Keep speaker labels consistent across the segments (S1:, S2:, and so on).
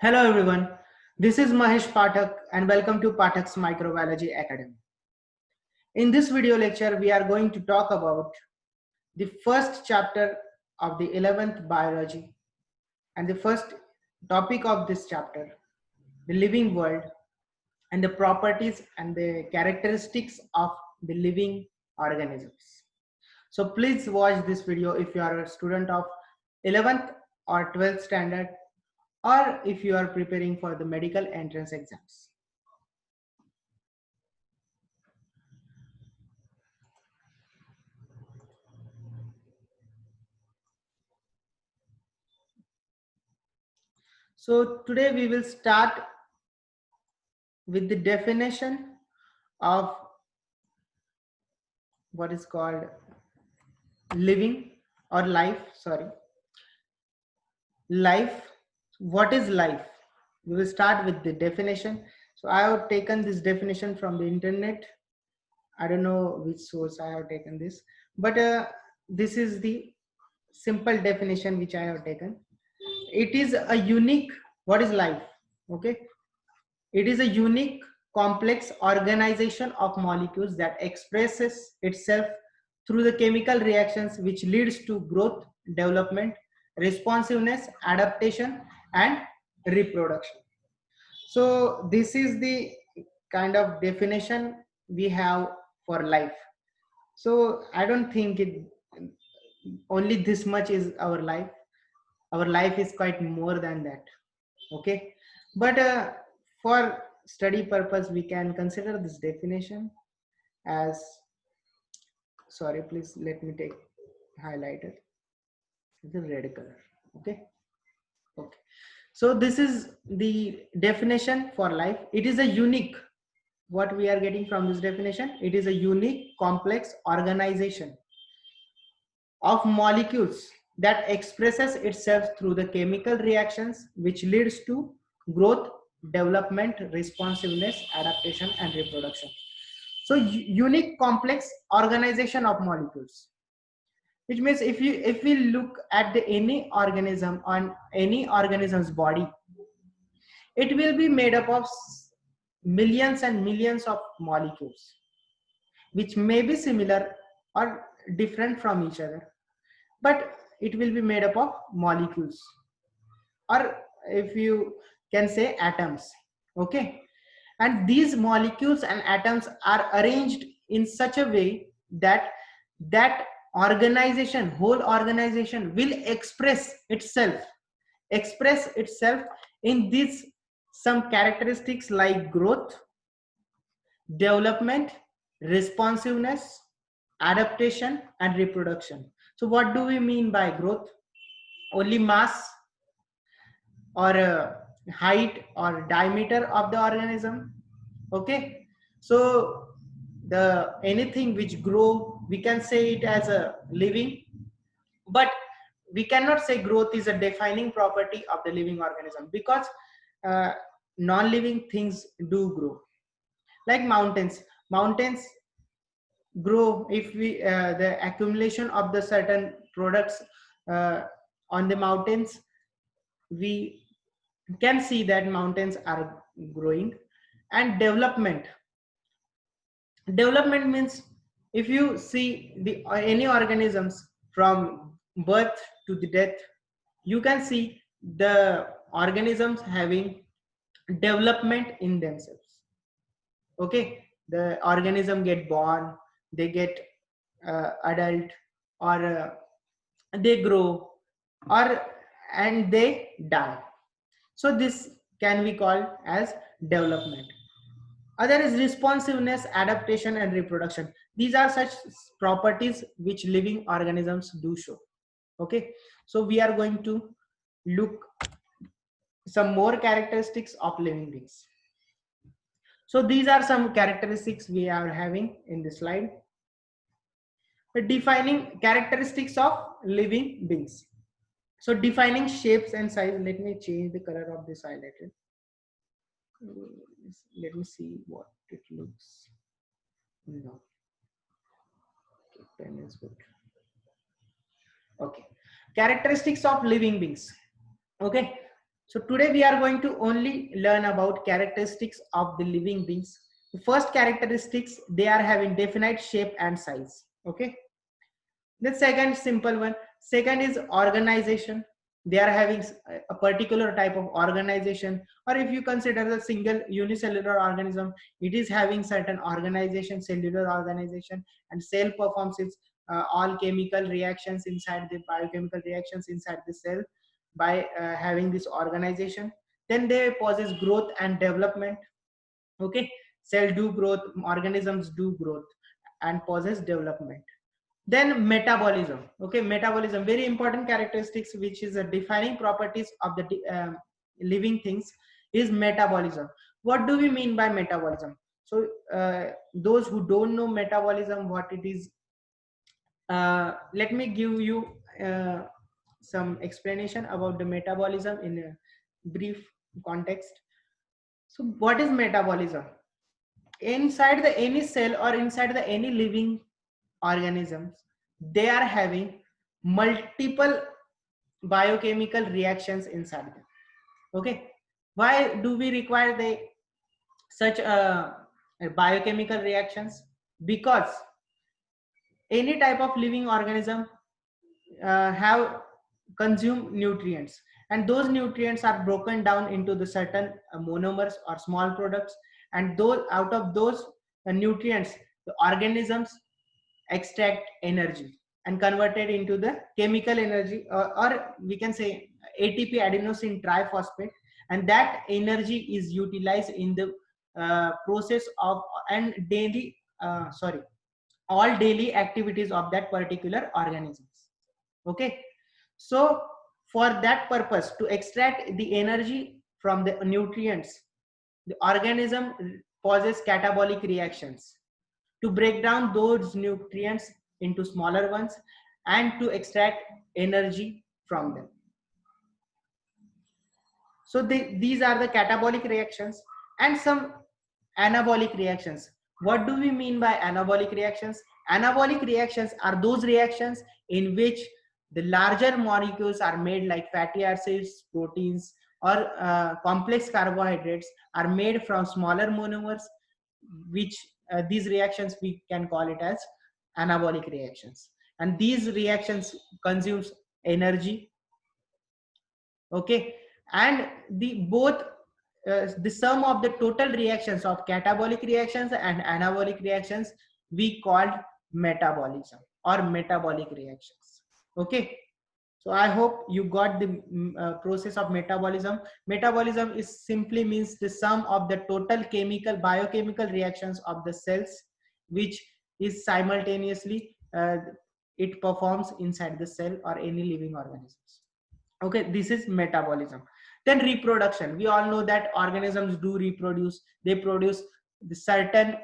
S1: Hello everyone, this is Mahesh Pathak and welcome to Pathak's Microbiology Academy. In this video lecture, we are going to talk about the first chapter of the 11th biology and the first topic of this chapter, the living world and the properties and the characteristics of the living organisms. So please watch this video if you are a student of 11th or 12th standard or if you are preparing for the medical entrance exams. So today we will start with the definition of what is called living or life. Sorry, life. What is life? We will start with the definition. So I have taken this definition from the internet. I don't know which source I have taken this, but this is the simple definition which I have taken. It is a unique. What is life? Okay, it is a unique, complex organization of molecules that expresses itself through the chemical reactions which leads to growth, development, responsiveness, adaptation, and reproduction. So this is the kind of definition we have for life. So I don't think it only this much is our life. Our life is quite more than that. Okay, but for study purpose we can consider this definition as, sorry, please let me take highlighter, the red color. Okay, okay, so this is the definition for life. It is a unique, what we are getting from this definition, it is a unique complex organization of molecules that expresses itself through the chemical reactions which leads to growth, development, responsiveness, adaptation, and reproduction. So unique complex organization of molecules, which means if we look at the any organism on any organism's body, it will be made up of millions and millions of molecules which may be similar or different from each other, but it will be made up of molecules, or if you can say atoms. Okay, and these molecules and atoms are arranged in such a way that that organization, whole organization will express itself in these some characteristics like growth, development, responsiveness, adaptation, and reproduction. So what do we mean by growth? Only mass or height or diameter of the organism. Okay, so the anything which grow, we can say it as a living, but we cannot say growth is a defining property of the living organism, because uh, non-living things do grow, like mountains grow if we the accumulation of the certain products uh, on the mountains, we can see that mountains are growing. And development means, if you see the any organisms from birth to the death, you can see the organisms having development in themselves. Okay, the organism get born, they get adult, or they grow, or and they die. So this can be called as development. Other is responsiveness, adaptation, and reproduction. These are such properties which living organisms do show. Okay, so we are going to look some more characteristics of living beings. So these are some characteristics we are having in this slide. Defining characteristics of living beings. So defining shapes and size. Let me change the color of this highlighter. Let me see what it looks. No, pen is good. Okay, characteristics of living beings. Okay, So today we are going to only learn about characteristics of the living beings. The first characteristics, they are having definite shape and size. Okay. The second simple one, second is organization. They are having a particular type of organization, or if you consider the single unicellular organism, it is having certain organization, cellular organization, and cell performs its all chemical reactions inside the biochemical reactions inside the cell by having this organization. Then they possess growth and development. Okay, cell do growth, organisms do growth and possess development. Then metabolism. Okay, metabolism, very important characteristics which is a defining properties of the living things is metabolism. What do we mean by metabolism? So those who don't know metabolism what it is, let me give you some explanation about the metabolism in a brief context. So what is metabolism? Inside the any cell or inside the any living organisms, they are having multiple biochemical reactions inside them. Okay, why do we require the such biochemical reactions? Because any type of living organism have consume nutrients, and those nutrients are broken down into the certain monomers or small products, and those out of those nutrients the organisms extract energy and convert it into the chemical energy, or we can say ATP, adenosine triphosphate, and that energy is utilized in the process of and daily sorry all daily activities of that particular organisms. Okay, so for that purpose to extract the energy from the nutrients, the organism causes catabolic reactions to break down those nutrients into smaller ones and to extract energy from them. So these are the catabolic reactions and some anabolic reactions. What do we mean by anabolic reactions? Anabolic reactions are those reactions in which the larger molecules are made, like fatty acids, proteins, or complex carbohydrates are made from smaller monomers, which these reactions we can call it as anabolic reactions. And these reactions consumes energy. Okay, and the both the sum of the total reactions of catabolic reactions and anabolic reactions we called metabolism or metabolic reactions. Okay, so I hope you got the process of metabolism. Metabolism is simply means the sum of the total chemical biochemical reactions of the cells which is simultaneously it performs inside the cell or any living organisms. Okay, this is metabolism. Then reproduction, we all know that organisms do reproduce. They produce the certain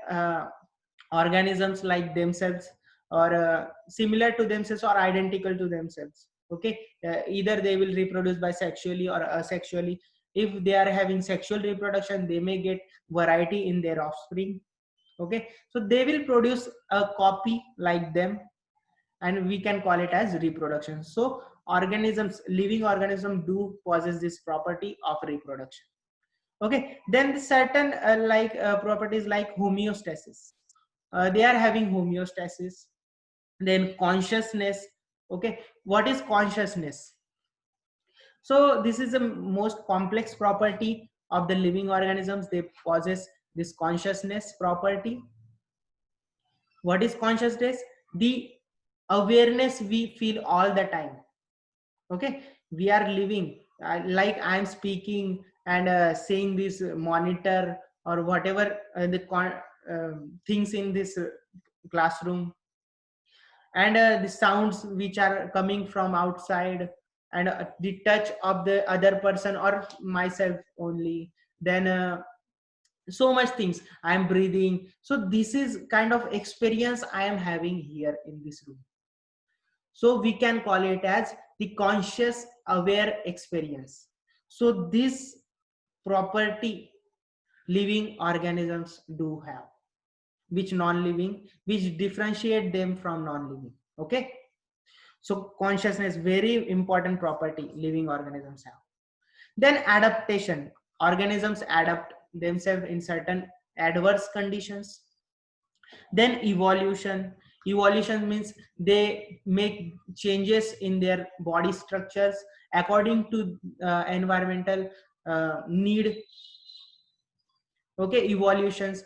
S1: organisms like themselves or similar to themselves or identical to themselves. Okay, either they will reproduce by sexually or asexually. If they are having sexual reproduction, they may get variety in their offspring. Okay, so they will produce a copy like them, and we can call it as reproduction. So organisms, living organisms do possess this property of reproduction. Okay, then the certain properties like homeostasis, they are having homeostasis. Then consciousness. Okay, what is consciousness? So this is the most complex property of the living organisms. They possess this consciousness property. What is consciousness? The awareness we feel all the time. Okay, we are living like I am speaking and saying this monitor or whatever things in this classroom, and the sounds which are coming from outside, and the touch of the other person or myself only. Then so much things I am breathing. So this is kind of experience I am having here in this room. So we can call it as the conscious aware experience. So this property living organisms do have, which non-living, which differentiate them from non-living. Okay, so consciousness, very important property living organisms have. Then adaptation, organisms adapt themselves in certain adverse conditions. Then evolution means they make changes in their body structures according to environmental need. Okay, evolutions.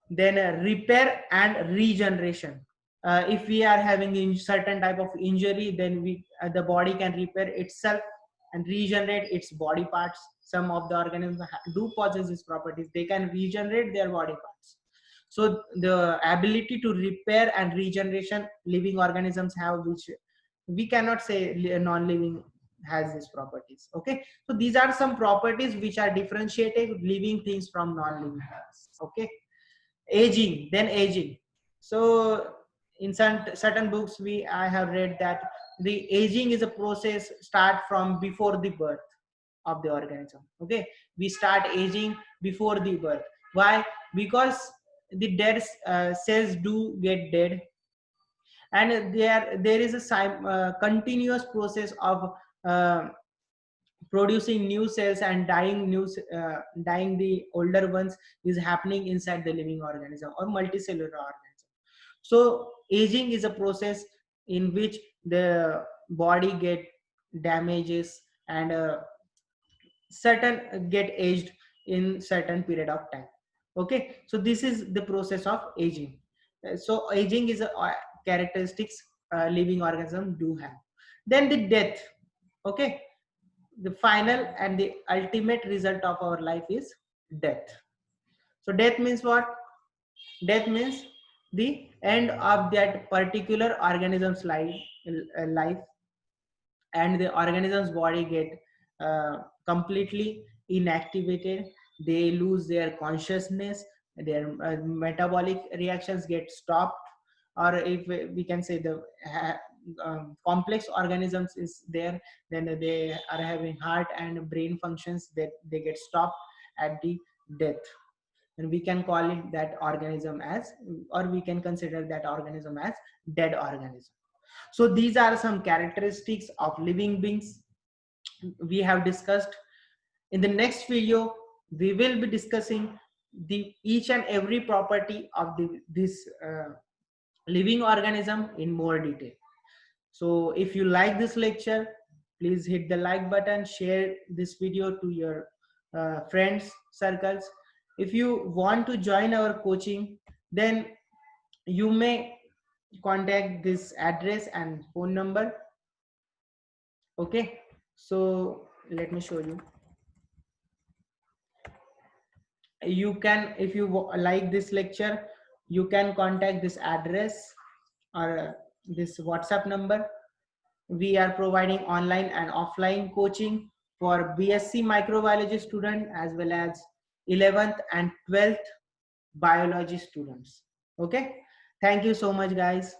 S1: Then repair and regeneration. If we are having a certain type of injury, then we the body can repair itself and regenerate its body parts. Some of the organisms do possess these properties, they can regenerate their body parts. So the ability to repair and regeneration living organisms have, which we cannot say non-living has these properties. Okay, so these are some properties which are differentiating living things from non-living things. Okay, aging. Then aging, so in certain books I have read that the aging is a process start from before the birth of the organism. Okay, we start aging before the birth. Why? Because the dead cells do get dead, and there is a continuous process of uh, producing new cells and dying the older ones is happening inside the living organism or multicellular organism. So aging is a process in which the body get damages and certain get aged in certain period of time. Okay, so this is the process of aging. So aging is a characteristics living organism do have. Then the death. Okay, the final and the ultimate result of our life is death. So death means what? Death means the end of that particular organism's life, and the organism's body get completely inactivated. They lose their consciousness, their metabolic reactions get stopped, or if we can say the complex organisms is there, then they are having heart and brain functions that they get stopped at the death, and we can call it that organism as, or we can consider that organism as dead organism. So these are some characteristics of living beings we have discussed. In the next video, we will be discussing the each and every property of this living organism in more detail. So if you like this lecture, please hit the like button, share this video to your friends, circles. If you want to join our coaching, then you may contact this address and phone number. Okay, so let me show you. You can, if you like this lecture, you can contact this address or this WhatsApp number. We are providing online and offline coaching for BSc microbiology student as well as 11th and 12th biology students. Okay, thank you so much guys.